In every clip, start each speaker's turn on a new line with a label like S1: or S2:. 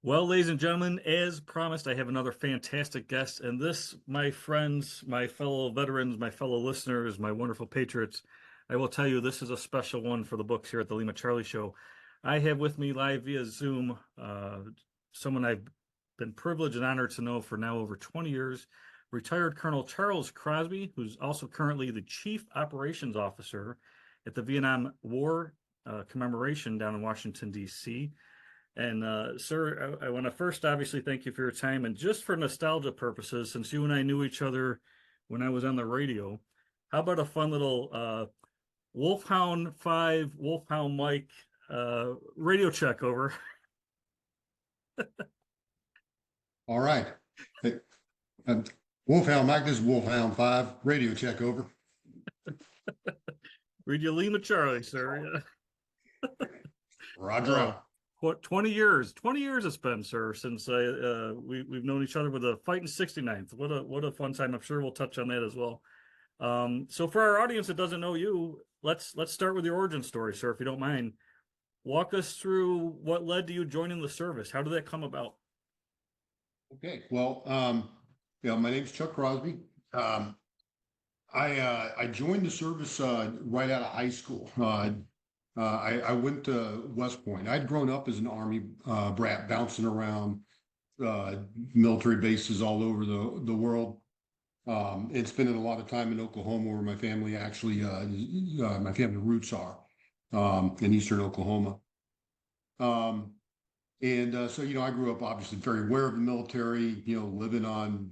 S1: Well, ladies and gentlemen, as promised, I have another fantastic guest. And this, my friends, my fellow veterans, my fellow listeners, my wonderful patriots, I will tell you this is a special one for the books here at the Lima Charlie Show. I have with me live via Zoom someone I've been privileged and honored to know for now over 20 years, retired Colonel Charles Crosby, who's also currently the Chief Operations Officer at the Vietnam War Commemoration down in Washington, D.C. And sir, I want to first obviously thank you for your time. And just for nostalgia purposes, since you and I knew each other when I was on the radio, how about a fun little Wolfhound 5, Wolfhound Mike radio check over?
S2: All right. Hey, Wolfhound Mike, this is Wolfhound 5, radio check over.
S1: Read you Lima Charlie, sir.
S2: Roger out.
S1: What 20 years? 20 years it's been, sir, since we've known each other with a fight in 69th. What a fun time. I'm sure we'll touch on that as well. So for our audience that doesn't know you, let's start with your origin story, sir, if you don't mind. Walk us through what led to you joining the service. How did that come about?
S2: Okay. Well, my name's Chuck Crosby. I joined the service right out of high school. I went to West Point. I'd grown up as an Army brat, bouncing around military bases all over the world, and spending a lot of time in Oklahoma, where my family my family roots are, in eastern Oklahoma. So, I grew up obviously very aware of the military, living on,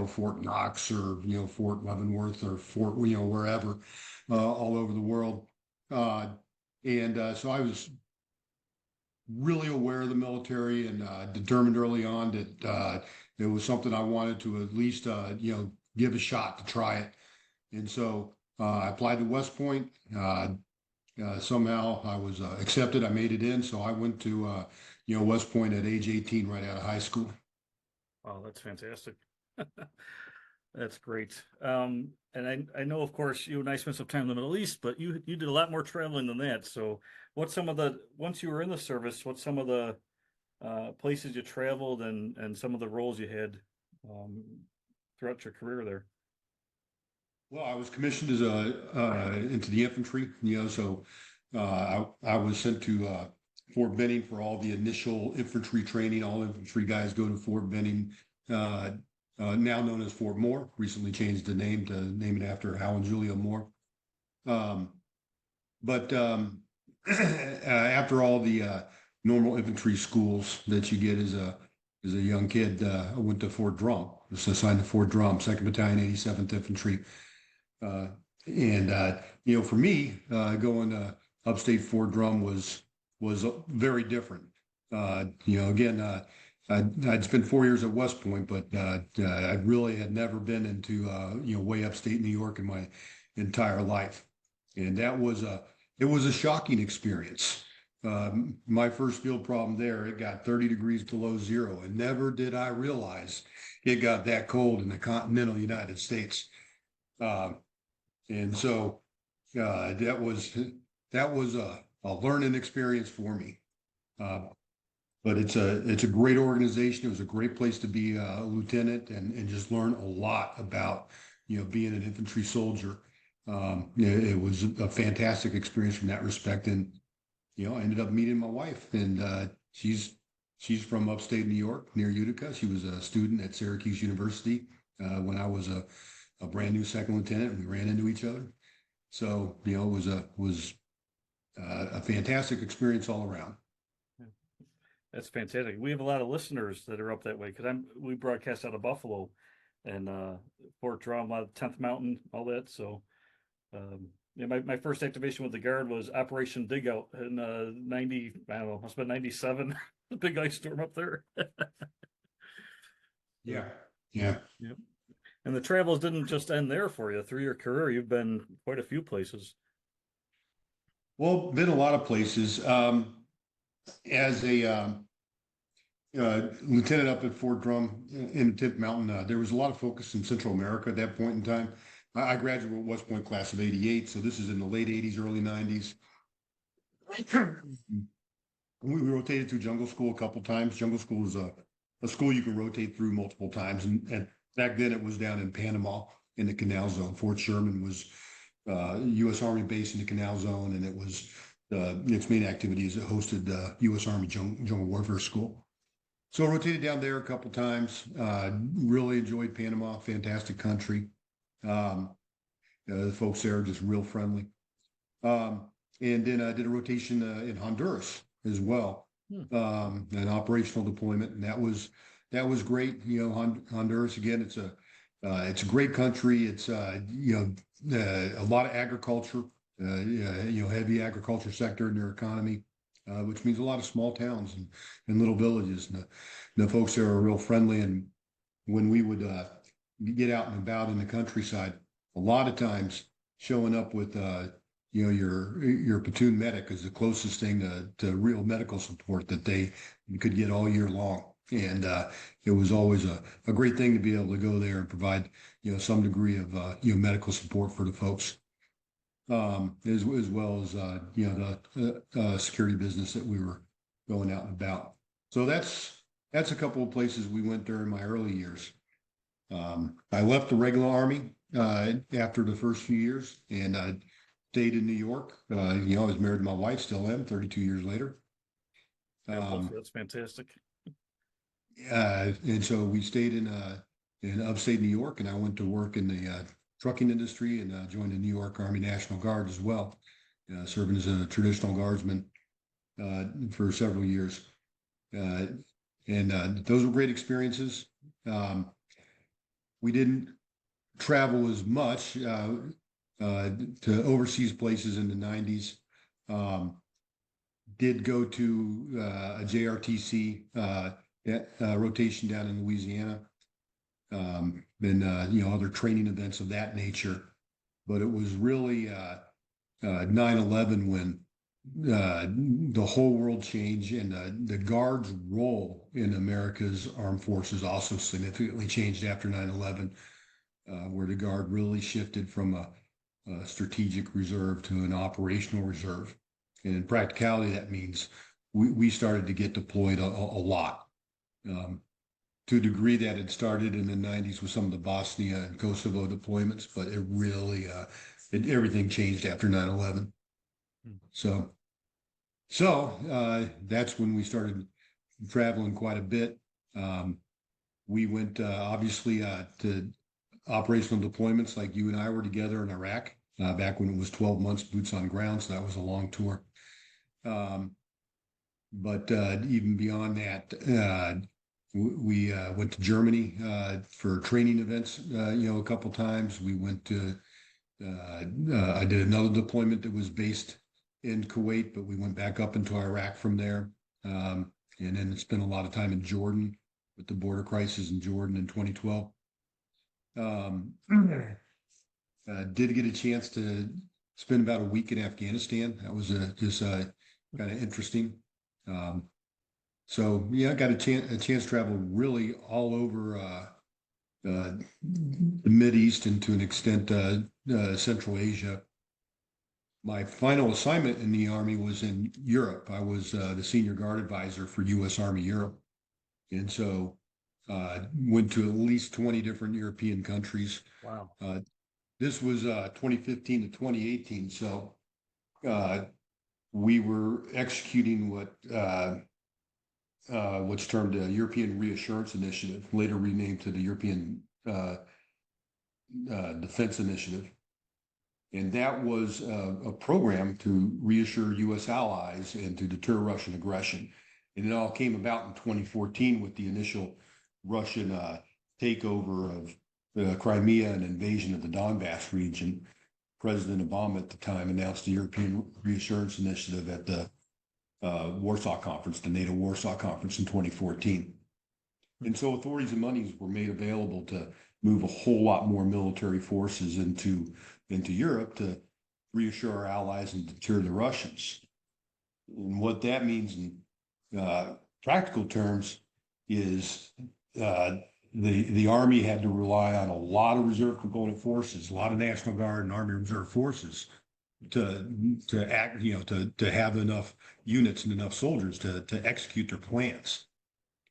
S2: Fort Knox or, Fort Leavenworth or Fort, wherever, all over the world. So I was really aware of the military and determined early on that it was something I wanted to at least, give a shot to try it. And so I applied to West Point. Somehow I was accepted. I made it in. So I went to, West Point at age 18, right out of high school.
S1: Wow, that's fantastic. That's great. And I know, of course, you and I spent some time in the Middle East, but you did a lot more traveling than that. So once you were in the service, what's some of the places you traveled and some of the roles you had throughout your career there?
S2: Well, I was commissioned as into the infantry, so I was sent to Fort Benning for all the initial infantry training. All infantry guys go to Fort Benning, now known as Fort Moore. Recently changed the name to name it after Hal and Julia Moore. But after all the normal infantry schools that you get as a young kid, I went to Fort Drum. I was assigned to Fort Drum, 2nd Battalion, 87th Infantry. For me, going to upstate Fort Drum was very different. Again, I'd spent 4 years at West Point, but I really had never been into way upstate New York in my entire life, and it was a shocking experience. My first field problem there, it got 30 degrees below zero, and never did I realize it got that cold in the continental United States. And so that was a learning experience for me. But it's a great organization. It was a great place to be a lieutenant and just learn a lot about, being an infantry soldier. It was a fantastic experience from that respect. And, I ended up meeting my wife, and she's from upstate New York near Utica. She was a student at Syracuse University when I was a brand new second lieutenant, and we ran into each other. So, it was a fantastic experience all around.
S1: That's fantastic. We have a lot of listeners that are up that way because we broadcast out of Buffalo and Fort Drum, 10th Mountain, all that. So my first activation with the Guard was Operation Dig Out in 90, I don't know, must have been 97. The big ice storm up there.
S2: Yeah.
S1: Yep. And the travels didn't just end there for you. Through your career, you've been quite a few places.
S2: Well, been a lot of places. As a lieutenant up at Fort Drum in the 10th Mountain, there was a lot of focus in Central America at that point in time. I graduated West Point class of 88, so this is in the late 80s, early 90s. we rotated through jungle school a couple times. Jungle school is a school you can rotate through multiple times. And back then it was down in Panama in the Canal Zone. Fort Sherman was U.S. Army base in the Canal Zone, and it was its main activity is it hosted U.S. Army Jungle Warfare School. So I rotated down there a couple times. Really enjoyed Panama, fantastic country. Um, the folks there are just real friendly. And then I did a rotation in Honduras as well, an operational deployment, and that was great. You know, Honduras again, it's a great country. It's a lot of agriculture, heavy agriculture sector in their economy, which means a lot of small towns and little villages. And the folks there are real friendly. And when we would get out and about in the countryside, a lot of times showing up with your platoon medic is the closest thing to real medical support that you could get all year long. And it was always a great thing to be able to go there and provide some degree of medical support for the folks, as well as the security business that we were going out and about. So that's a couple of places we went during my early years. I left the regular Army after the first few years, and I stayed in New York. I was married to my wife, still am, 32 years later.
S1: That's fantastic.
S2: And so we stayed in upstate New York, and I went to work in the trucking industry and joined the New York Army National Guard as well, serving as a traditional guardsman for several years. And those were great experiences. We didn't travel as much to overseas places in the 90s. Did go to a JRTC rotation down in Louisiana, and other training events of that nature. But it was really 9/11 when the whole world changed, and the Guard's role in America's armed forces also significantly changed after 9/11, where the Guard really shifted from a strategic reserve to an operational reserve. And in practicality, that means we started to get deployed a lot. To a degree that had started in the 90s with some of the Bosnia and Kosovo deployments, but it really, everything changed after 9/11. So that's when we started traveling quite a bit. We went obviously to operational deployments like you and I were together in Iraq back when it was 12 months boots on ground. So that was a long tour. But even beyond that, we went to Germany for training events, a couple times. We went to, I did another deployment that was based in Kuwait, but we went back up into Iraq from there. And then spent a lot of time in Jordan with the border crisis in Jordan in 2012. Did get a chance to spend about a week in Afghanistan. That was just kind of interesting. So yeah, I got a chance to travel really all over the Mideast and to an extent Central Asia. My final assignment in the Army was in Europe. I was the senior guard advisor for U.S. Army Europe, and so went to at least 20 different European countries.
S1: Wow.
S2: This was 2015 to 2018, so we were executing what's termed a European Reassurance Initiative, later renamed to the European Defense Initiative. And that was a program to reassure U.S. allies and to deter Russian aggression. And it all came about in 2014 with the initial Russian takeover of Crimea and invasion of the Donbass region. President Obama at the time announced the European Reassurance Initiative at the Warsaw Conference, the NATO Warsaw Conference in 2014. And so authorities and monies were made available to move a whole lot more military forces into Europe to reassure our allies and deter the Russians. And what that means in practical terms is the Army had to rely on a lot of reserve component forces, a lot of National Guard and Army Reserve forces to act, to have enough units and enough soldiers to execute their plans.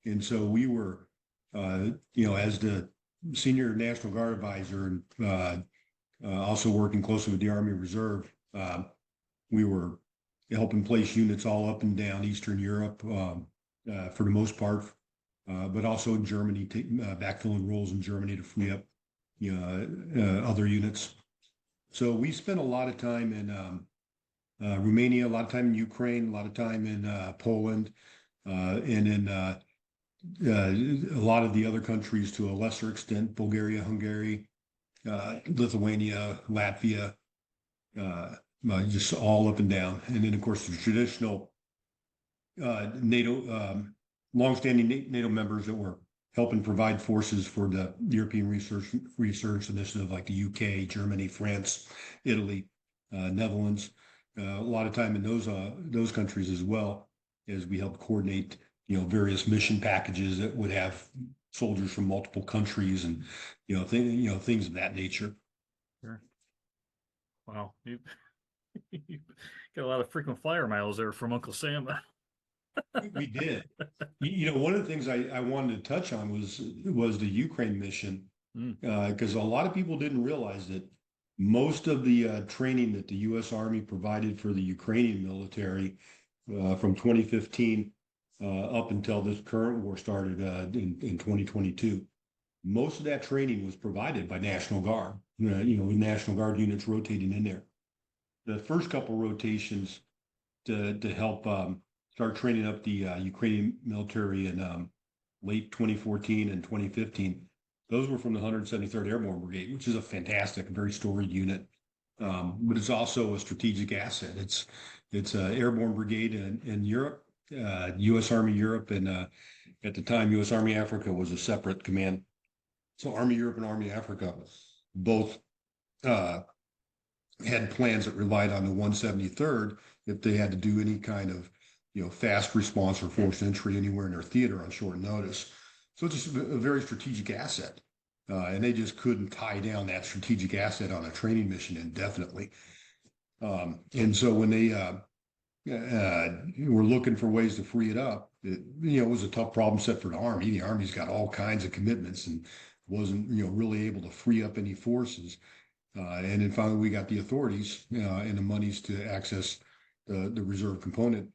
S2: And so we were, as the senior National Guard advisor and also working closely with the Army Reserve, we were helping place units all up and down Eastern Europe for the most part, but also in Germany, backfilling roles in Germany to free up other units. So we spent a lot of time in Romania, a lot of time in Ukraine, a lot of time in Poland, and in a lot of the other countries to a lesser extent, Bulgaria, Hungary, Lithuania, Latvia, just all up and down. And then, of course, the traditional NATO, longstanding NATO members that were helping provide forces for the European Research Initiative, like the UK, Germany, France, Italy, Netherlands. A lot of time in those countries as well, as we helped coordinate, various mission packages that would have soldiers from multiple countries and things of that nature.
S1: Sure. Wow, you got a lot of frequent flyer miles there from Uncle Sam.
S2: We did. One of the things I wanted to touch on was the Ukraine mission, because a lot of people didn't realize that most of the training that the U.S. Army provided for the Ukrainian military from 2015 up until this current war started in 2022, most of that training was provided by National Guard. National Guard units rotating in there. The first couple rotations to help start training up the Ukrainian military in late 2014 and 2015. Those were from the 173rd Airborne Brigade, which is a fantastic, very storied unit, but it's also a strategic asset. It's an airborne brigade in Europe, U.S. Army Europe, and at the time, U.S. Army Africa was a separate command. So Army Europe and Army Africa both had plans that relied on the 173rd if they had to do any kind of fast response or forced entry anywhere in their theater on short notice. So it's just a very strategic asset. And they just couldn't tie down that strategic asset on a training mission indefinitely. And so when they were looking for ways to free it up, it was a tough problem set for the Army. The Army's got all kinds of commitments and wasn't really able to free up any forces. And then finally we got the authorities and the monies to access the reserve component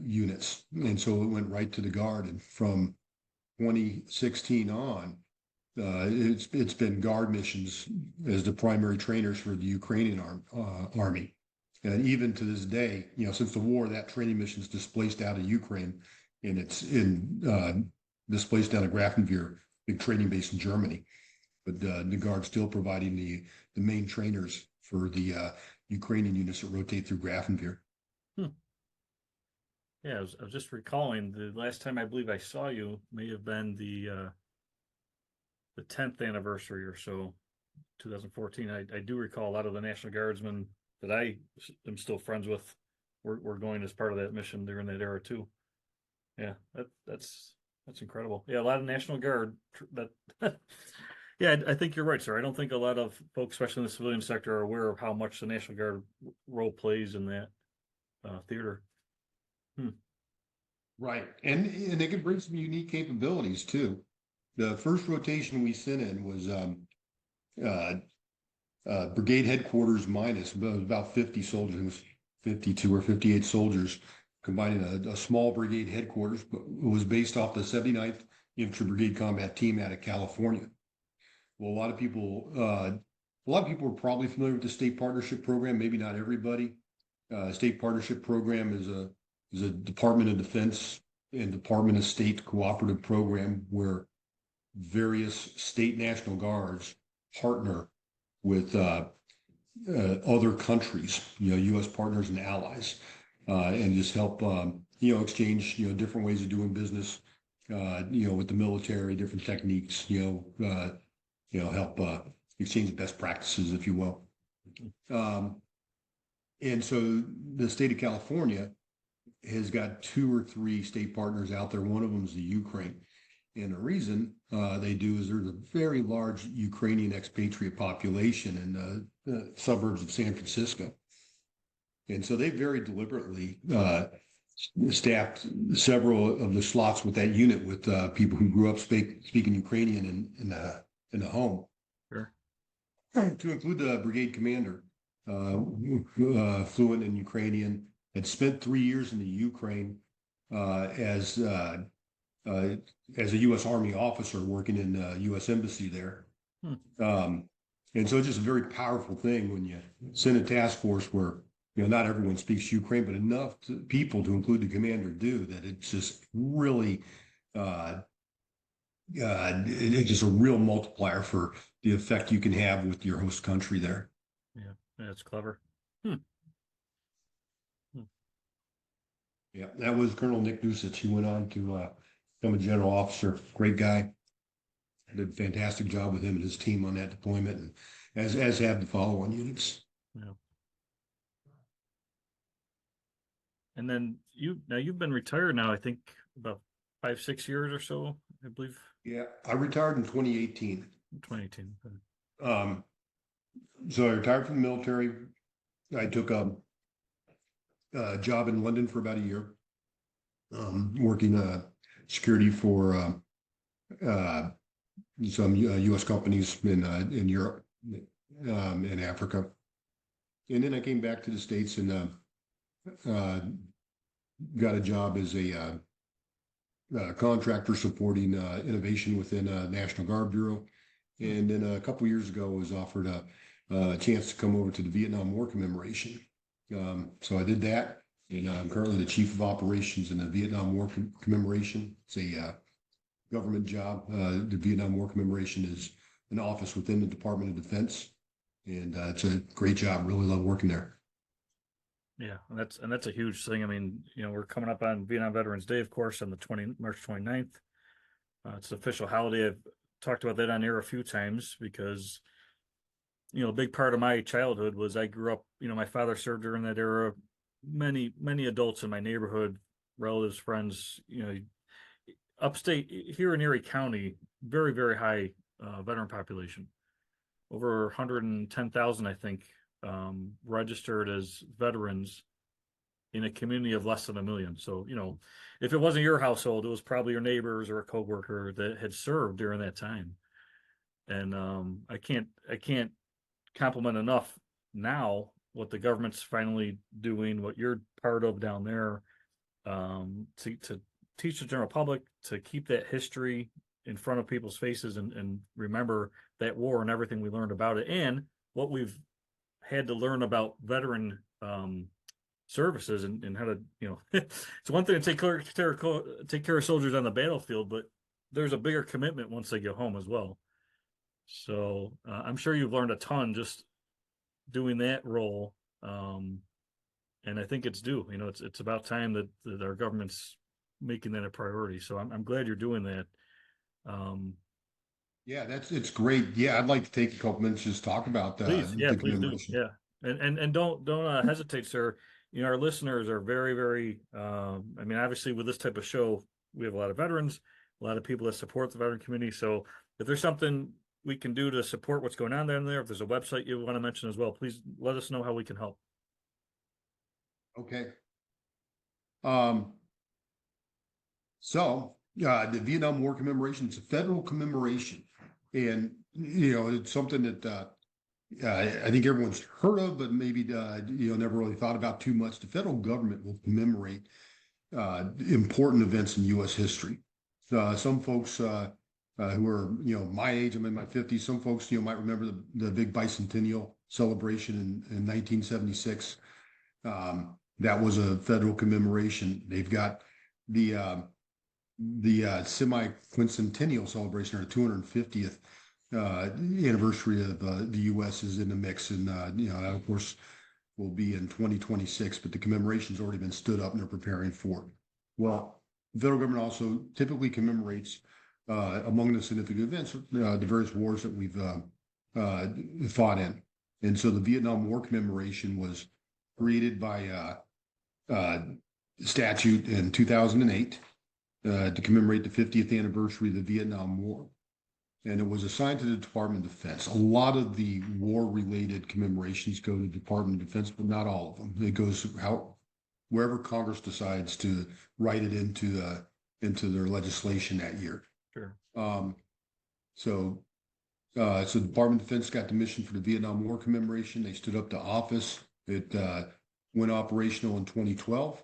S2: units. And so it went right to the Guard. And from 2016 on, it's been Guard missions as the primary trainers for the Ukrainian Army. And even to this day, since the war, that training mission is displaced out of Ukraine, and it's displaced out of Grafenwehr, big training base in Germany. But the Guard's still providing the main trainers for the Ukrainian units that rotate through Grafenwehr.
S1: Yeah, I was just recalling the last time I believe I saw you may have been the 10th anniversary or so, 2014. I do recall a lot of the National Guardsmen that I am still friends with were going as part of that mission during that era too. Yeah, that's incredible. Yeah, a lot of National Guard that. Yeah, I think you're right, sir. I don't think a lot of folks, especially in the civilian sector, are aware of how much the National Guard role plays in that theater.
S2: Right. And they could bring some unique capabilities too. The first rotation we sent in was brigade headquarters minus about 50 soldiers. It was 52 or 58 soldiers, combining a small brigade headquarters, but it was based off the 79th Infantry Brigade Combat Team out of California. Well, a lot of people are probably familiar with the State Partnership Program. Maybe not everybody. State Partnership Program is a Department of Defense and Department of State cooperative program where various state National Guards partner with other countries, U.S. partners and allies, and just help, exchange, different ways of doing business, with the military, different techniques, help exchange best practices, if you will. And so the state of California has got 2 or 3 state partners out there. One of them is the Ukraine. And the reason they do is there's a very large Ukrainian expatriate population in the suburbs of San Francisco. And so they very deliberately staffed several of the slots with that unit with people who grew up speaking Ukrainian in the home,
S1: Sure.
S2: to include the brigade commander, fluent in Ukrainian, had spent 3 years in the Ukraine uh, as uh, uh, as a U.S. Army officer working in the U.S. Embassy there.
S1: Hmm.
S2: And so it's just a very powerful thing when you send a task force where, not everyone speaks Ukraine, but people to include the commander do, that it's just really, uh, it's just a real multiplier for the effect you can have with your host country there.
S1: Yeah, that's clever. Hmm. Hmm.
S2: Yeah, that was Colonel Nick Dusich. He went on to become a general officer. Great guy. Did a fantastic job with him and his team on that deployment, and as have the follow-on units.
S1: Yeah. And then you've been retired now, I think about 5, 6 years or so, I believe,
S2: Yeah, I retired in 2018.
S1: 2018.
S2: Um, so I retired from the military. I took a job in London for about a year, working security for uh, some U.S. companies in Europe and Africa. And then I came back to the States and got a job as a contractor supporting innovation within National Guard Bureau. And then a couple years ago, I was offered a chance to come over to the Vietnam War Commemoration. So I did that, and I'm currently the chief of operations in the Vietnam War Commemoration. It's a government job. The Vietnam War Commemoration is an office within the Department of Defense, and it's a great job. Really love working there.
S1: Yeah, and that's a huge thing. I mean, we're coming up on Vietnam Veterans Day, of course, on the March 29th. It's an official holiday. I've talked about that on air a few times because, a big part of my childhood was I grew up, my father served during that era. Many adults in my neighborhood, relatives, friends, upstate here in Erie County, very, very high veteran population. Over 110,000, I think, registered as veterans in a community of less than 1 million. So, if it wasn't your household, it was probably your neighbors or a coworker that had served during that time. And I can't compliment enough now what the government's finally doing, what you're part of down there, to teach the general public to keep that history in front of people's faces and remember that war and everything we learned about it and what we've had to learn about veteran services and how to, it's one thing to take care of soldiers on the battlefield, but there's a bigger commitment once they get home as well. So I'm sure you've learned a ton just doing that role. And I think it's due. It's about time that our government's making that a priority. So I'm glad you're doing that.
S2: Yeah, it's great. Yeah, I'd like to take a couple minutes just to talk about
S1: Please, yeah,
S2: the
S1: please do.
S2: commemoration.
S1: Yeah, and don't hesitate, sir. Our listeners are very, very. I mean, obviously, with this type of show, we have a lot of veterans, a lot of people that support the veteran community. So, if there's something we can do to support what's going on down there, if there's a website you want to mention as well, please let us know how we can help.
S2: Okay. So the Vietnam War commemoration, it's a federal commemoration. And, it's something that I think everyone's heard of, but maybe, never really thought about too much. The federal government will commemorate important events in U.S. history. Some folks who are, my age, I'm in my 50s, some folks, might remember the big bicentennial celebration in 1976. That was a federal commemoration. They've got the semi-quincentennial celebration, or 250th anniversary of the U.S. is in the mix, and that of course will be in 2026. But the commemoration's already been stood up, and they're preparing for it. Well, the federal government also typically commemorates among the significant events the various wars that we've fought in, and so the Vietnam War commemoration was created by statute in 2008 to commemorate the 50th anniversary of the Vietnam War. and it was assigned to the Department of Defense. A lot of the war-related commemorations go to the Department of Defense, but not all of them. It goes wherever Congress decides to write it into their legislation that year.
S1: Sure.
S2: Um, so so the Department of Defense got the mission for the Vietnam War commemoration. They stood up the office. It went operational in 2012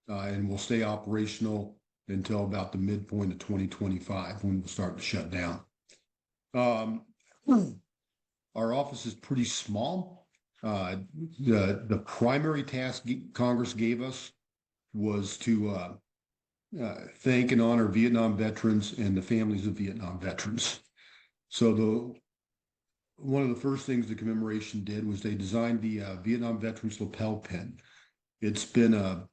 S2: and will stay operational until about the midpoint of 2025 when we'll start to shut down. Our office is pretty small. The primary task Congress gave us was to thank and honor Vietnam veterans and the families of Vietnam veterans. So one of the first things the commemoration did was they designed the Vietnam Veterans lapel pin. It's been a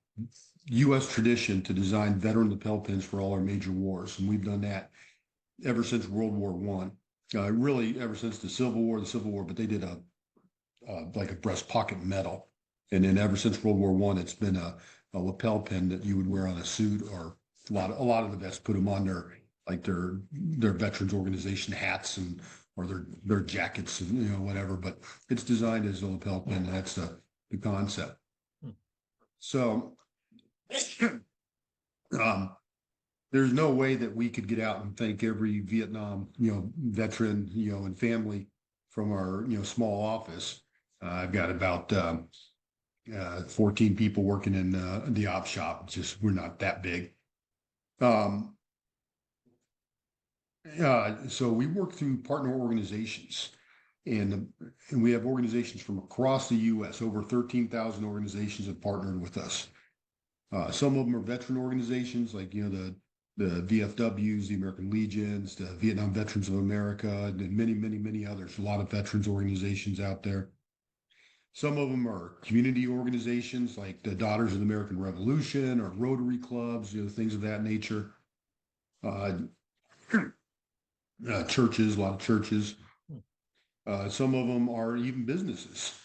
S2: U.S. tradition to design veteran lapel pins for all our major wars, and we've done that ever since World War I. Really, ever since the Civil War, but they did like a breast pocket medal, and then ever since World War I, it's been a lapel pin that you would wear on a suit, or a lot of the vets put them on their veterans organization hats and or their jackets and whatever. But it's designed as a lapel pin. And that's the concept. So there's no way that we could get out and thank every Vietnam veteran and family from our small office. I've got about 14 people working in the op shop. Just we're not that big. So we work through partner organizations, and we have organizations from across the U.S. Over 13,000 organizations have partnered with us. Some of them are veteran organizations, like the VFWs, the American Legions, the Vietnam Veterans of America, and many others. A lot of veterans organizations out there. Some of them are community organizations, like the Daughters of the American Revolution or Rotary clubs, things of that nature. Churches, a lot of churches. Some of them are even businesses.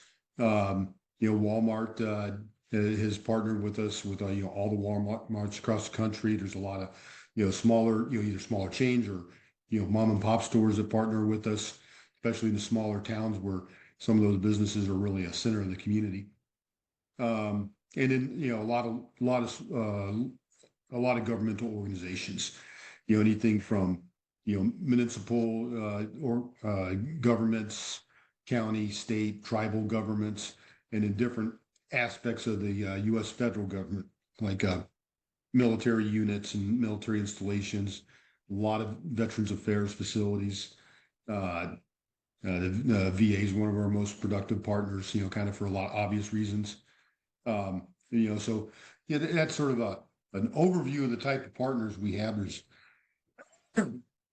S2: Walmart has partnered with us with all the Walmarts across the country. There's a lot of smaller either smaller chains or mom and pop stores that partner with us, especially in the smaller towns where some of those businesses are really a center of the community. And then a lot of governmental organizations. Anything from municipal or governments, county, state, tribal governments, and in different aspects of the U.S. federal government, like military units and military installations, a lot of Veterans Affairs facilities. The VA is one of our most productive partners, kind of for a lot of obvious reasons. So that's sort of an overview of the type of partners we have.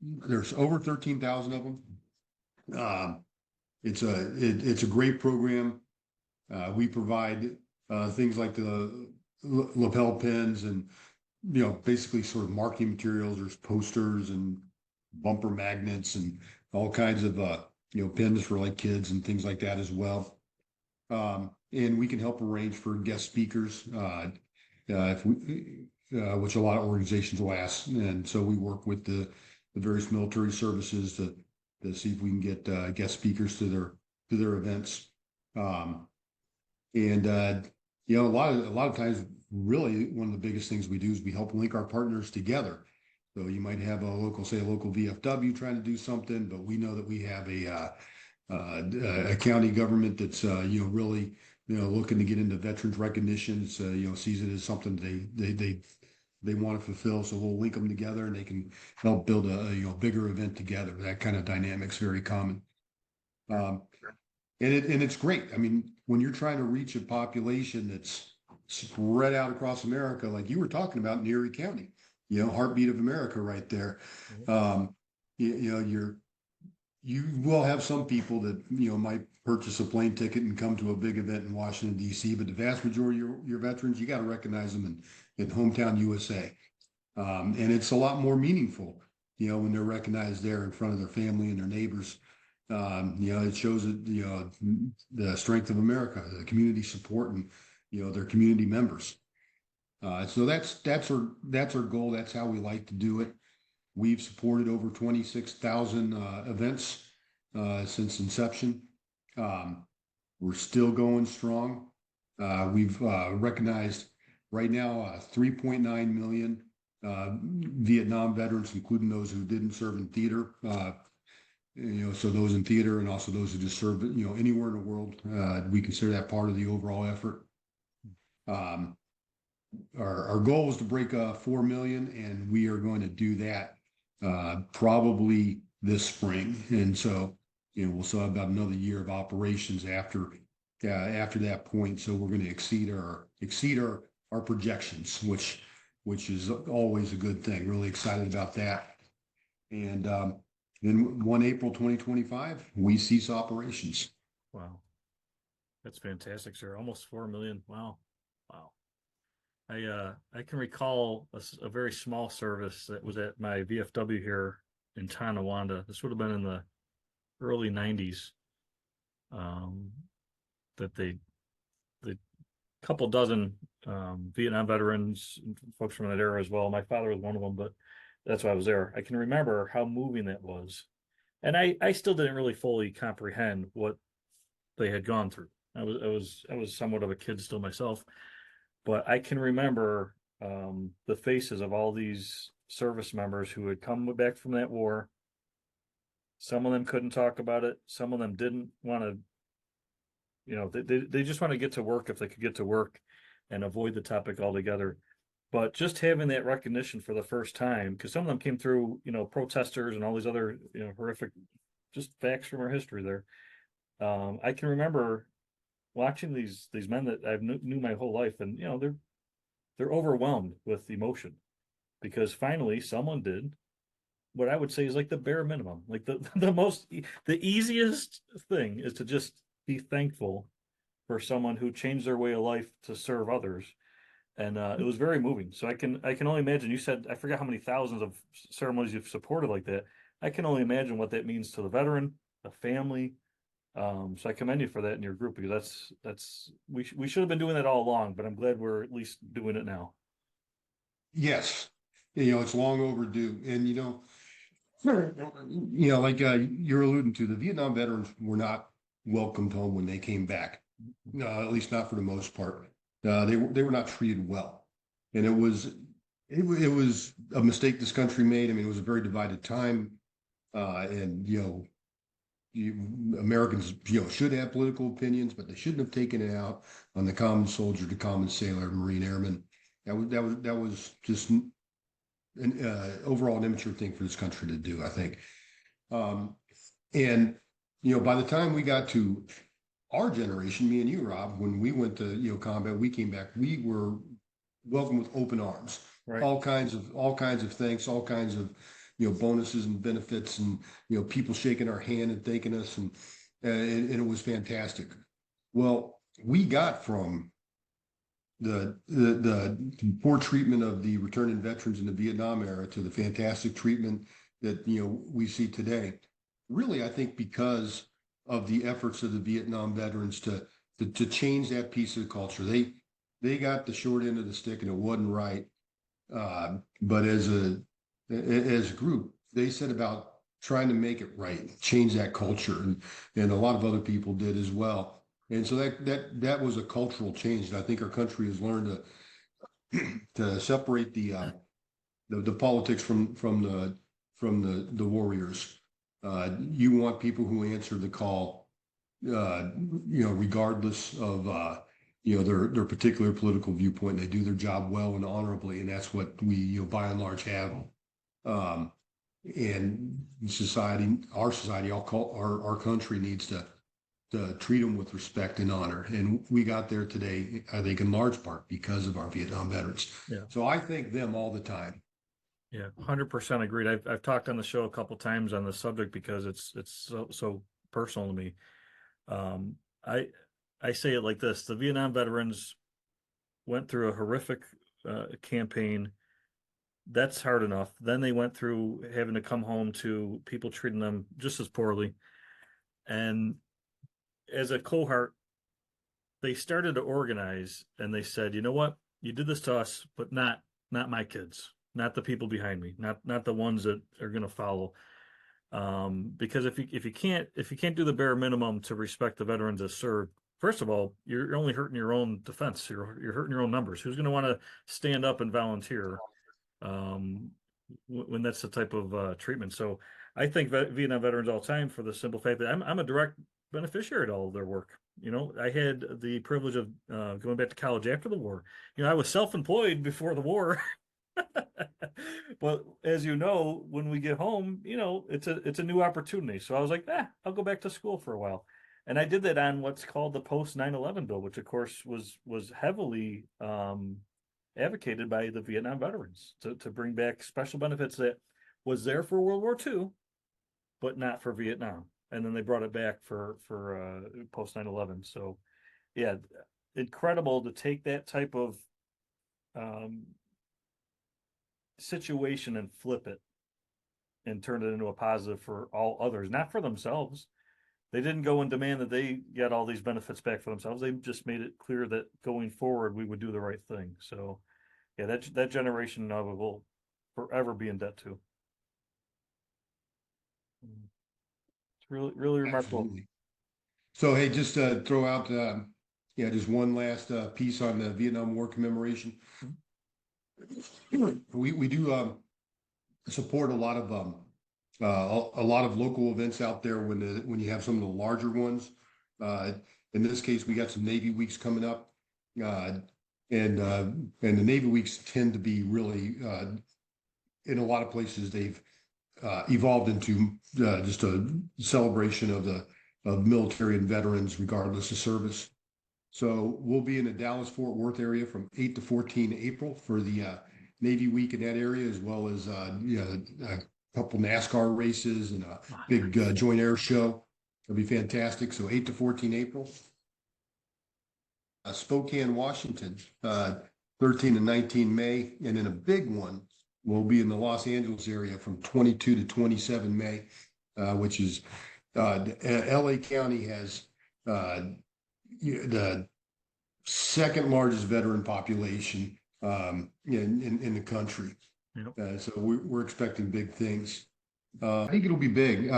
S2: There's over 13,000 of them. It's a great program. We provide things like the lapel pins and basically sort of marketing materials. There's posters and bumper magnets and all kinds of pins for like kids and things like that as well. And we can help arrange for guest speakers, if we, which a lot of organizations will ask. And so we work with the various military services to see if we can get guest speakers to their events. A lot of times, really, one of the biggest things we do is we help link our partners together. So you might have a local VFW trying to do something, but we know that we have a county government that's really looking to get into veterans recognition. Sees it as something they want to fulfill. So we'll link them together, and they can help build a bigger event together. That kind of dynamic's very common. And it's great. I mean, when you're trying to reach a population that's spread out across America, like you were talking about in Erie County, heartbeat of America right there. You will have some people that might purchase a plane ticket and come to a big event in Washington, D.C., but the vast majority of your veterans, you got to recognize them in hometown USA. And it's a lot more meaningful, when they're recognized there in front of their family and their neighbors. It shows that, the strength of America, the community support, and, their community members. So that's our goal. That's how we like to do it. We've supported over 26,000 events since inception. We're still going strong. We've recognized right now 3.9 million Vietnam veterans, including those who didn't serve in theater. So those in theater and also those who just served, anywhere in the world. We consider that part of the overall effort. Um, our goal is to break 4 million, and we are going to do that probably this spring. And so, we'll still have about another year of operations after that point. So we're going to exceed our projections, which is always a good thing. Really excited about that. And then 1 April 2025, we cease operations.
S1: Wow. That's fantastic, sir. Almost 4 million. Wow. Wow. I can recall a very small service that was at my VFW here in Tonawanda. This would have been in the early 90s. That the couple dozen Vietnam veterans, folks from that era as well. My father was one of them, but that's why I was there. I can remember how moving that was. And I still didn't really fully comprehend what they had gone through. I was somewhat of a kid still myself, but I can remember the faces of all these service members who had come back from that war. Some of them couldn't talk about it. Some of them didn't want to, they just want to get to work if they could get to work and avoid the topic altogether. But just having that recognition for the first time, because some of them came through, protesters and all these other, horrific, just facts from our history there. I can remember watching these men that I've knew my whole life, and they're overwhelmed with emotion because finally someone did what I would say is like the bare minimum, like the easiest thing is to just be thankful for someone who changed their way of life to serve others. And it was very moving. So I can only imagine. You said I forget how many thousands of ceremonies you've supported like that. I can only imagine what that means to the veteran, the family. So I commend you for that in your group because we should have been doing that all along, but I'm glad we're at least doing it now.
S2: Yes, it's long overdue. And sure. Like you're alluding to, the Vietnam veterans were not welcomed home when they came back, at least not for the most part. They were not treated well, and it was a mistake this country made. I mean, it was a very divided time, and Americans should have political opinions, but they shouldn't have taken it out on the common soldier, the common sailor, Marine airman. That was just overall an immature thing for this country to do, I think. Um, and by the time we got to our generation, me and you, Rob, when we went to combat, we came back, we were welcomed with open arms.
S1: Right.
S2: All kinds of things, all kinds of bonuses and benefits, and people shaking our hand and thanking us, and it was fantastic. Well, we got from the poor treatment of the returning veterans in the Vietnam era to the fantastic treatment that we see today. Really, I think because of the efforts of the Vietnam veterans to change that piece of the culture. They got the short end of the stick and it wasn't right. But as a group, they set about trying to make it right, change that culture, and a lot of other people did as well. And so that was a cultural change. And I think our country has learned to separate the politics from the warriors. You want people who answer the call, regardless of their particular political viewpoint. They do their job well and honorably, and that's what we by and large have. Um, and our society, our country needs to treat them with respect and honor. And we got there today, I think, in large part because of our Vietnam veterans.
S1: Yeah.
S2: So I thank them all the time.
S1: Yeah, 100% agreed. I've talked on the show a couple times on this subject because it's so personal to me. Um, I I say it like this: the Vietnam veterans went through a horrific campaign. That's hard enough. Then they went through having to come home to people treating them just as poorly. And as a cohort, they started to organize and they said, you know what? You did this to us, but not my kids, not the people behind me, not the ones that are going to follow. Because if you can't do the bare minimum to respect the veterans that served, first of all, you're only hurting your own defense. You're hurting your own numbers. Who's going to want to stand up and volunteer um, when that's the type of treatment? So I thank Vietnam veterans all the time for the simple fact that I'm a direct beneficiary to all of their work. You know, I had the privilege of going back to college after the war. You know, I was self-employed before the war. But as you know, when we get home, you know, it's a new opportunity. So I was like, I'll go back to school for a while. And I did that on what's called the post 9/11 bill, which of course was heavily advocated by the Vietnam veterans to bring back special benefits that was there for World War II, but not for Vietnam. And then they brought it back for post 9/11. So yeah, incredible to take that type of um, situation and flip it and turn it into a positive for all others, not for themselves. They didn't go and demand that they get all these benefits back for themselves. They just made it clear that going forward, we would do the right thing. So yeah, that generation of it will forever be in debt to. It's really, really remarkable.
S2: Absolutely. So, hey, just throw out, yeah, just one last piece on the Vietnam War commemoration. We do support a lot of local events out there when you have some of the larger ones. Uh, in this case, we got some Navy weeks coming up, uh, and the Navy weeks tend to be really in a lot of places they've evolved into just a celebration of military and veterans regardless of service. So we'll be in the Dallas-Fort Worth area from 8 to 14 April for the Navy Week in that area, as well as a couple NASCAR races and a big joint air show. It'll be fantastic. So 8 to 14 April. Spokane, Washington, 13 and 19 May. And then a big one will be in the Los Angeles area from 22 to 27 May, which is LA County has the second largest veteran population in the country.
S1: Yep.
S2: So we're expecting big things. I think it'll be big.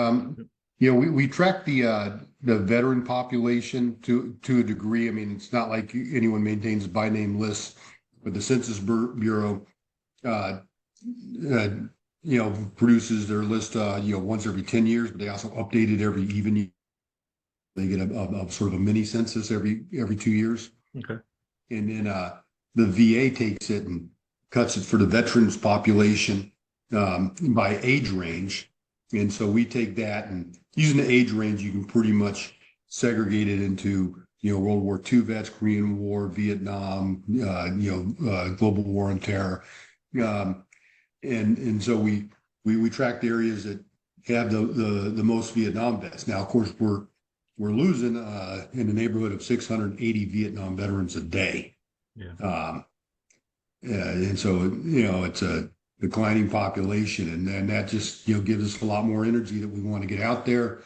S2: We track the veteran population to a degree. I mean, it's not like anyone maintains by name lists, but the Census Bureau, produces their list, once every 10 years, but they also update it every even year. They get a sort of a mini census every 2 years.
S1: Okay.
S2: And then the VA takes it and cuts it for the veterans population by age range. And so we take that, and using the age range, you can pretty much segregate it into, World War II vets, Korean War, Vietnam, global war on terror. And so we track the areas that have the most Vietnam vets. Now, of course, we're losing in the neighborhood of 680 Vietnam veterans a day.
S1: Yeah.
S2: And so, it's a declining population, and then that just, gives us a lot more energy that we want to get out there.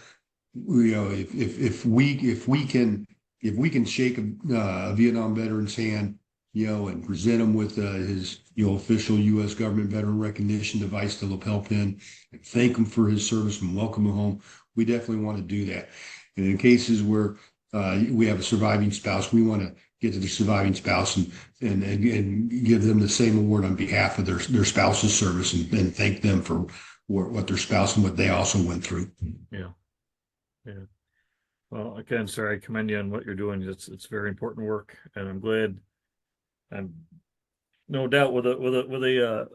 S2: If we can shake a Vietnam veteran's hand, and present him with his, official U.S. government veteran recognition device, the lapel pin, and thank him for his service and welcome him home, we definitely want to do that. And in cases where we have a surviving spouse, we want to get to the surviving spouse and give them the same award on behalf of their spouse's service and thank them for what their spouse and what they also went through.
S1: Yeah. Yeah. Well, again, sir, I commend you on what you're doing. It's very important work, and I'm glad. I'm no doubt with a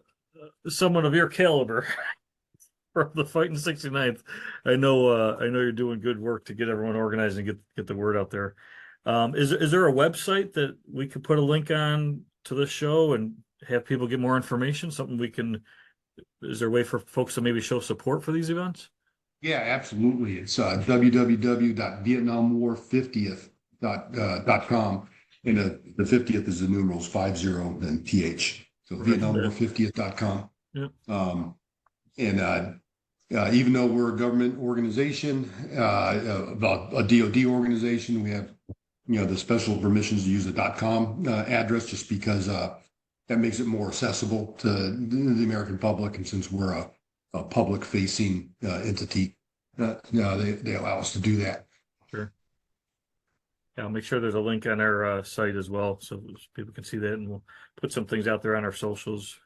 S1: someone of your caliber from the Fighting 69th. I know you're doing good work to get everyone organized and get the word out there. Is there a website that we could put a link on to this show and have people get more information? Something we can. Is there a way for folks to maybe show support for these events?
S2: Yeah, absolutely. It's www.vietnamwar50th.com. And the 50th is the numerals 50, then TH. So Vietnamwar50th.com.
S1: Yeah.
S2: Even though we're a government organization, about a DoD organization, we have, the special permissions to use the .com address just because that makes it more accessible to the American public. And since we're a public facing entity, they allow us to do that.
S1: Sure. Yeah, I'll make sure there's a link on our site as well, so people can see that, and we'll put some things out there on our socials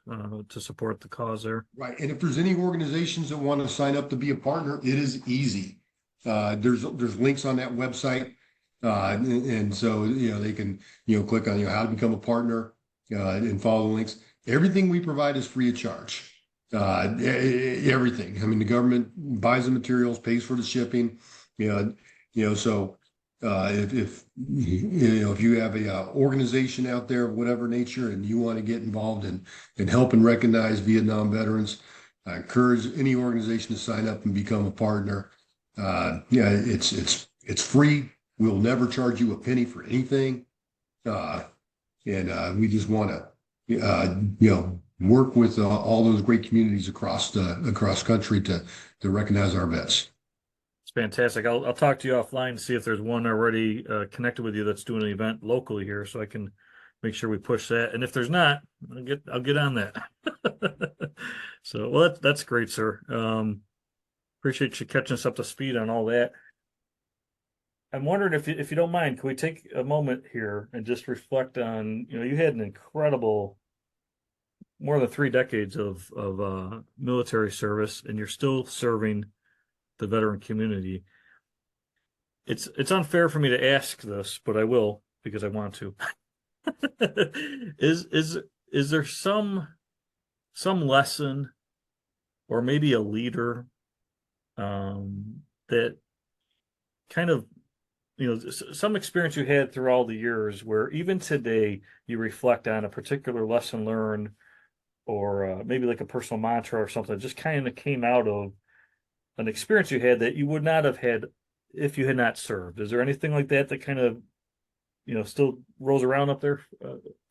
S1: to support the cause there.
S2: Right. And if there's any organizations that want to sign up to be a partner, it is easy. There's links on that website. And so, they can, click on, how to become a partner and follow the links. Everything we provide is free of charge. Everything. I mean, the government buys the materials, pays for the shipping, so if you have a organization out there of whatever nature and you want to get involved in helping recognize Vietnam veterans, I encourage any organization to sign up and become a partner. It's free. We'll never charge you a penny for anything. And we just want to, work with all those great communities across country to recognize our vets.
S1: It's fantastic. I'll talk to you offline and see if there's one already connected with you that's doing an event locally here, so I can make sure we push that. And if there's not, I'll get on that. So, well, that's great, sir. Appreciate you catching us up to speed on all that. I'm wondering if you don't mind, can we take a moment here and just reflect on, you had an incredible more than 3 decades of military service, and you're still serving the veteran community. It's unfair for me to ask this, but I will because I want to. Is there some lesson or maybe a leader that kind of, some experience you had through all the years where even today you reflect on a particular lesson learned, or maybe like a personal mantra or something, just kind of came out of an experience you had that you would not have had if you had not served? Is there anything like that that kind of, still rolls around up there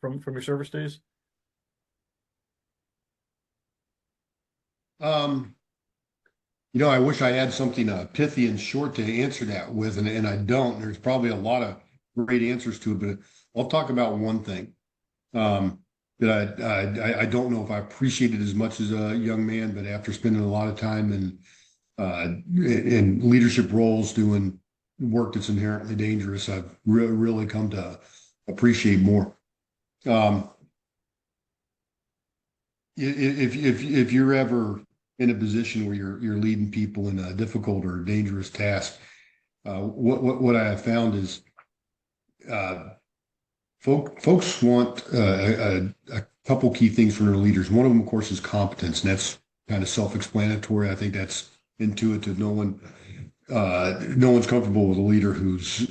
S1: from your service days?
S2: I wish I had something pithy and short to answer that with, and I don't. There's probably a lot of great answers to it, but I'll talk about one thing. That I don't know if I appreciate it as much as a young man, but after spending a lot of time in leadership roles doing work that's inherently dangerous, I've really come to appreciate more. If you're ever in a position where you're leading people in a difficult or dangerous task, what I have found is folks want a couple key things from their leaders. One of them, of course, is competence, and that's kind of self-explanatory. I think that's intuitive. No one's comfortable with a leader who's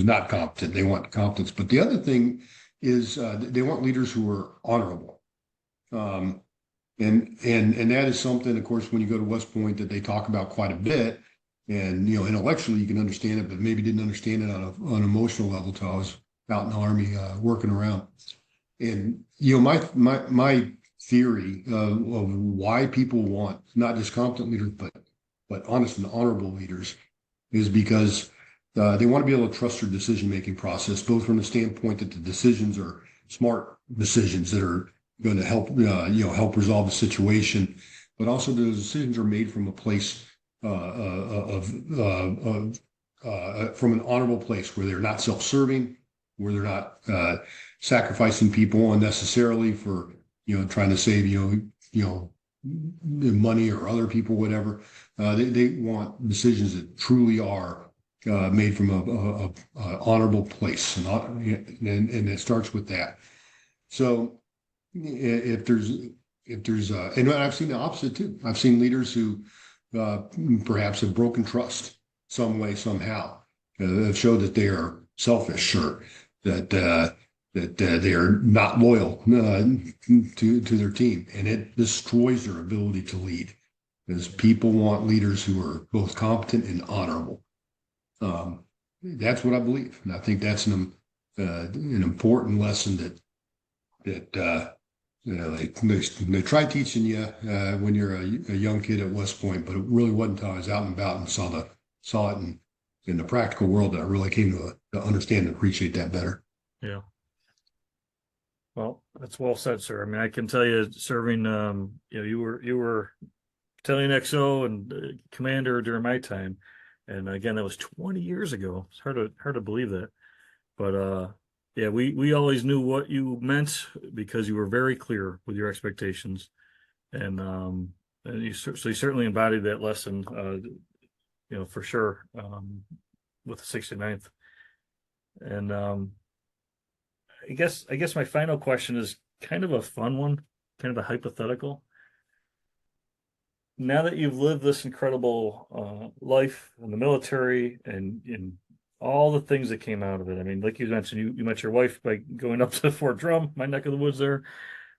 S2: not competent. They want competence. But the other thing is they want leaders who are honorable. And that is something, of course, when you go to West Point, that they talk about quite a bit. And intellectually you can understand it, but maybe didn't understand it on an emotional level till I was out in the Army working around. And my theory of why people want not just competent leaders, but honest and honorable leaders is because they want to be able to trust their decision-making process, both from the standpoint that the decisions are smart decisions that are going to help help resolve the situation, but also those decisions are made from a place from an honorable place where they're not self-serving, where they're not sacrificing people unnecessarily for trying to save money or other people, whatever. They want decisions that truly are made from a honorable place, and it starts with that. So if there's and I've seen the opposite too. I've seen leaders who perhaps have broken trust some way, somehow, that show that they are selfish, or that they are not loyal to their team, and it destroys their ability to lead. Because people want leaders who are both competent and honorable. That's what I believe, and I think that's an important lesson that they try teaching you when you're a young kid at West Point, but it really wasn't until I was out and about and saw it in the practical world that I really came to understand and appreciate that better.
S1: Yeah. Well, that's well said, sir. I mean, I can tell you, serving, you were battalion XO and commander during my time, and again, that was 20 years ago. It's hard to believe that, but yeah, we always knew what you meant because you were very clear with your expectations, and so you certainly embodied that lesson, for sure, with the 69th. And I guess my final question is kind of a fun one, kind of a hypothetical. Now that you've lived this incredible life in the military and all the things that came out of it, I mean, like you mentioned, you met your wife by going up to Fort Drum, my neck of the woods there.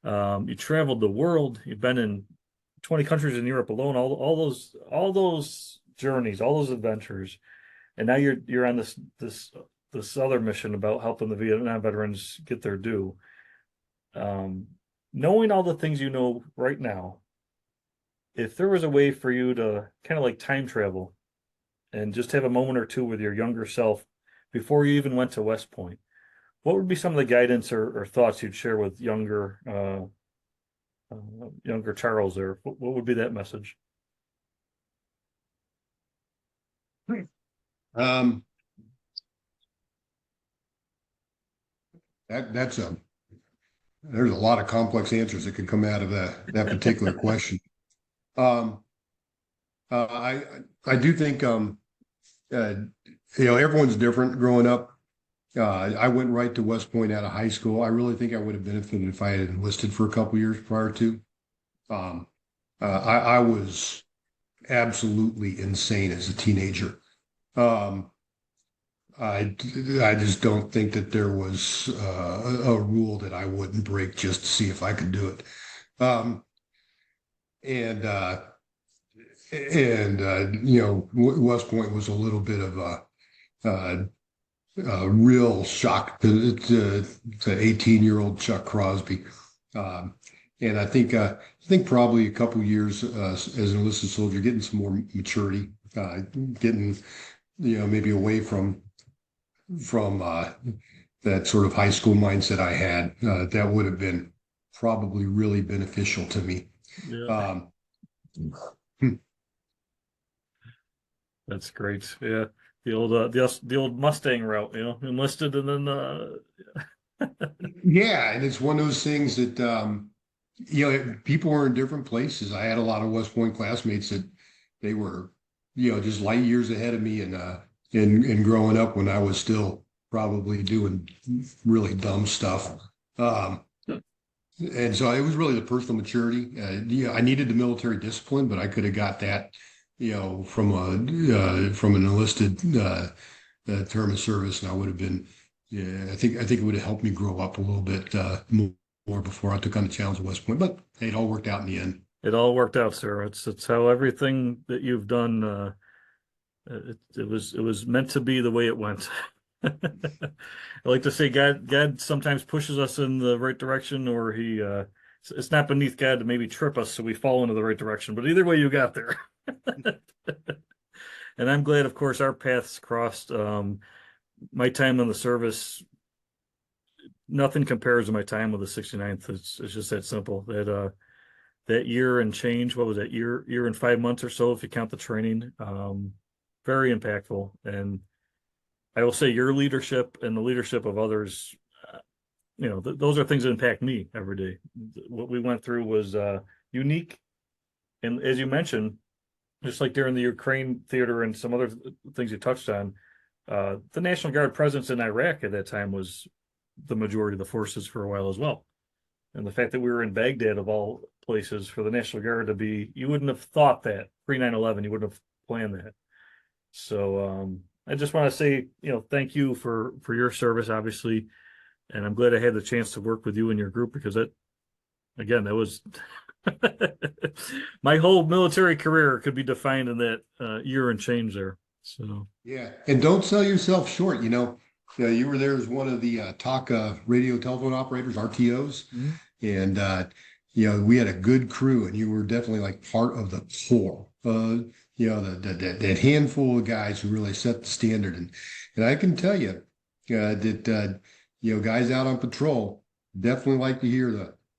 S1: You traveled the world. You've been in 20 countries in Europe alone. All those journeys, all those adventures, and now you're on this other mission about helping the Vietnam veterans get their due. Um, Knowing all the things you know right now, if there was a way for you to kind of like time travel and just have a moment or two with your younger self before you even went to West Point, what would be some of the guidance or thoughts you'd share with younger Charles there? What would be that message?
S2: Um, that's a there's a lot of complex answers that could come out of that particular question. Um, I do think uh, everyone's different growing up. I went right to West Point out of high school. I really think I would have benefited if I had enlisted for a couple years prior to. Um, I was absolutely insane as a teenager. Um, I just don't think that there was a rule that I wouldn't break just to see if I could do it. Um, and West Point was a little bit of a real shock to 18-year-old Chuck Crosby. Um, and I think probably a couple years as an enlisted soldier, getting some more maturity, getting maybe away from that sort of high school mindset I had, that would have been probably really beneficial to me.
S1: Yeah,
S2: Um, hmm,
S1: that's great. Yeah, the old Mustang route, enlisted and then
S2: yeah, and it's one of those things that people were in different places. I had a lot of West Point classmates that they were, just light years ahead of me, and in growing up when I was still probably doing really dumb stuff. Um, and so it was really the personal maturity. I needed the military discipline, but I could have got that, from an enlisted term of service, and I would have been, yeah, I think it would have helped me grow up a little bit more before I took on the challenge of West Point. But hey, it all worked out in the end.
S1: it all worked out, sir. It's how everything that you've done. It was meant to be the way it went. I like to say God sometimes pushes us in the right direction, or it's not beneath God to maybe trip us so we fall into the right direction. But either way, you got there. And I'm glad, of course, our paths crossed. My time in the service, nothing compares to my time with the 69th. It's just that simple. That year and change, what was that, year and 5 months or so, if you count the training, very impactful. And I will say your leadership and the leadership of others, those are things that impact me every day. What we went through was unique. And as you mentioned, just like during the Ukraine theater and some other things you touched on, the National Guard presence in Iraq at that time was the majority of the forces for a while as well. And the fact that we were in Baghdad, of all places, for the National Guard to be, you wouldn't have thought that pre 9/11, you wouldn't have planned that. So I just want to say, thank you for your service, obviously, and I'm glad I had the chance to work with you and your group, because that was my whole military career could be defined in that year and change there. So
S2: Yeah, and don't sell yourself short. You were there as one of the talk radio telephone operators, RTOs,
S1: mhm.
S2: and we had a good crew, and you were definitely like part of the core. That handful of guys who really set the standard, and I can tell you that guys out on patrol. definitely like to hear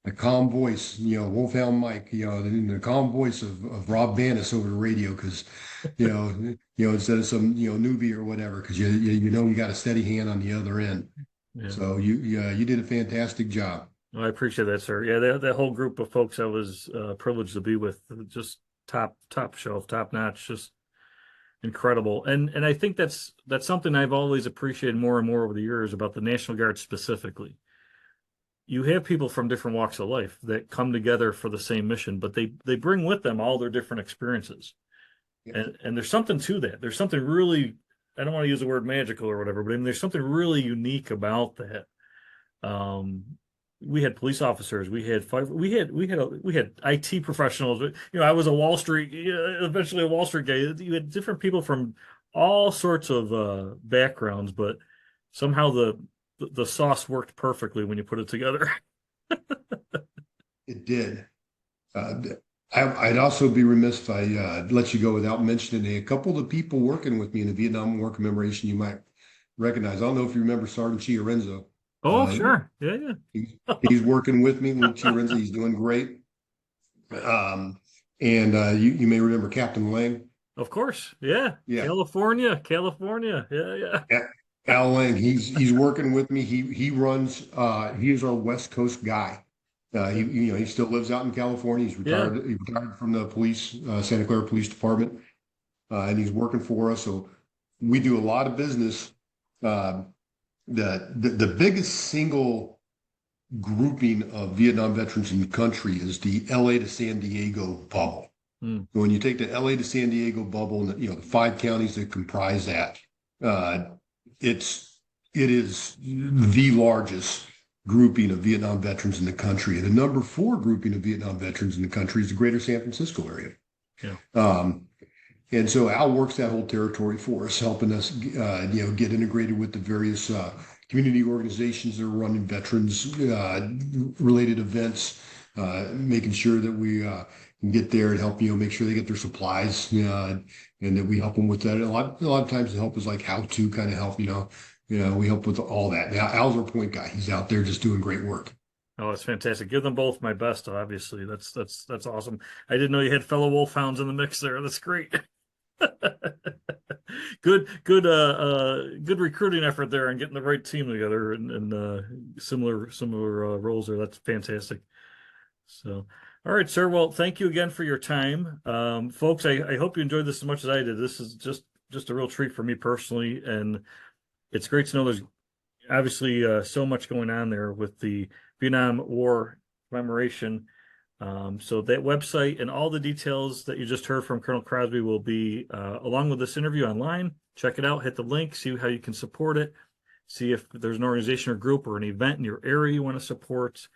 S2: the calm voice, Wolfhound Mike, the calm voice of Rob Bannis over the radio, because instead of some newbie or whatever, because you got a steady hand on the other end.
S1: Yeah.
S2: So you did a fantastic job.
S1: Well, I appreciate that, sir. Yeah, that whole group of folks I was privileged to be with, just top shelf, top notch, just incredible. And I think that's something I've always appreciated more and more over the years about the National Guard specifically. You have people from different walks of life that come together for the same mission, but they bring with them all their different experiences.
S2: Yeah.
S1: And there's something to that. There's something really, I don't want to use the word magical or whatever, but I mean, there's something really unique about that. Um, we had police officers, we had IT professionals. I was a Wall Street, eventually a Wall Street guy. You had different people from all sorts of backgrounds, but somehow the sauce worked perfectly when you put it together.
S2: It did. Uh, I'd also be remiss if I let you go without mentioning a couple of the people working with me in the Vietnam War commemoration you might recognize. I don't know if you remember Sergeant Chiorenzo.
S1: Oh,
S2: Uh,
S1: sure. Yeah,
S2: he's working with me, Luke Chiorenzo. He's doing great. And you may remember Captain Lang.
S1: of course. Yeah.
S2: Yeah,
S1: California. Yeah.
S2: Al Lang. He's working with me. He runs. He is our West Coast guy. He still lives out in California. He's
S1: Yeah.
S2: retired. He retired from the police, Santa Clara Police Department, and he's working for us. So we do a lot of business. Uh, the biggest single grouping of Vietnam veterans in the country is the LA to San Diego bubble.
S1: Mm.
S2: When you take the LA to San Diego bubble and the 5 counties that comprise that, uh, it is the largest grouping of Vietnam veterans in the country. And the number 4 grouping of Vietnam veterans in the country is the greater San Francisco area.
S1: Yeah.
S2: And so Al works that whole territory for us, helping us, get integrated with the various community organizations that are running veterans related events, making sure that we can get there and help, make sure they get their supplies, and that we help them with that. A lot of times the help is like how to kind of help, we help with all that. Now, Al's our point guy. He's out there just doing great work.
S1: Oh, it's fantastic. Give them both my best, obviously. That's awesome. I didn't know you had fellow Wolfhounds in the mix there. That's great. Good recruiting effort there and getting the right team together and similar roles there. That's fantastic. So, all right, sir. Well, thank you again for your time. Folks, I hope you enjoyed this as much as I did. This is just a real treat for me personally, and it's great to know there's obviously so much going on there with the Vietnam War commemoration. So that website and all the details that you just heard from Colonel Crosby will be along with this interview online. Check it out, hit the link, see how you can support it, see if there's an organization or group or an event in your area you want to support.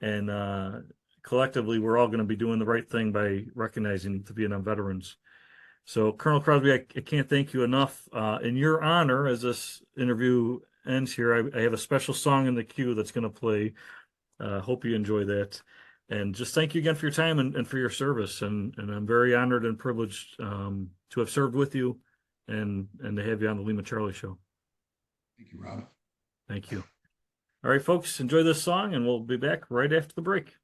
S1: And collectively, we're all going to be doing the right thing by recognizing the Vietnam veterans. So, Colonel Crosby, I can't thank you enough. In your honor, as this interview ends here, I have a special song in the queue that's going to play. Hope you enjoy that. And just thank you again for your time and for your service. And I'm very honored and privileged to have served with you and to have you on the Lima Charlie Show.
S2: Thank you, Rob.
S1: Thank you. All right, folks, enjoy this song, and we'll be back right after the break.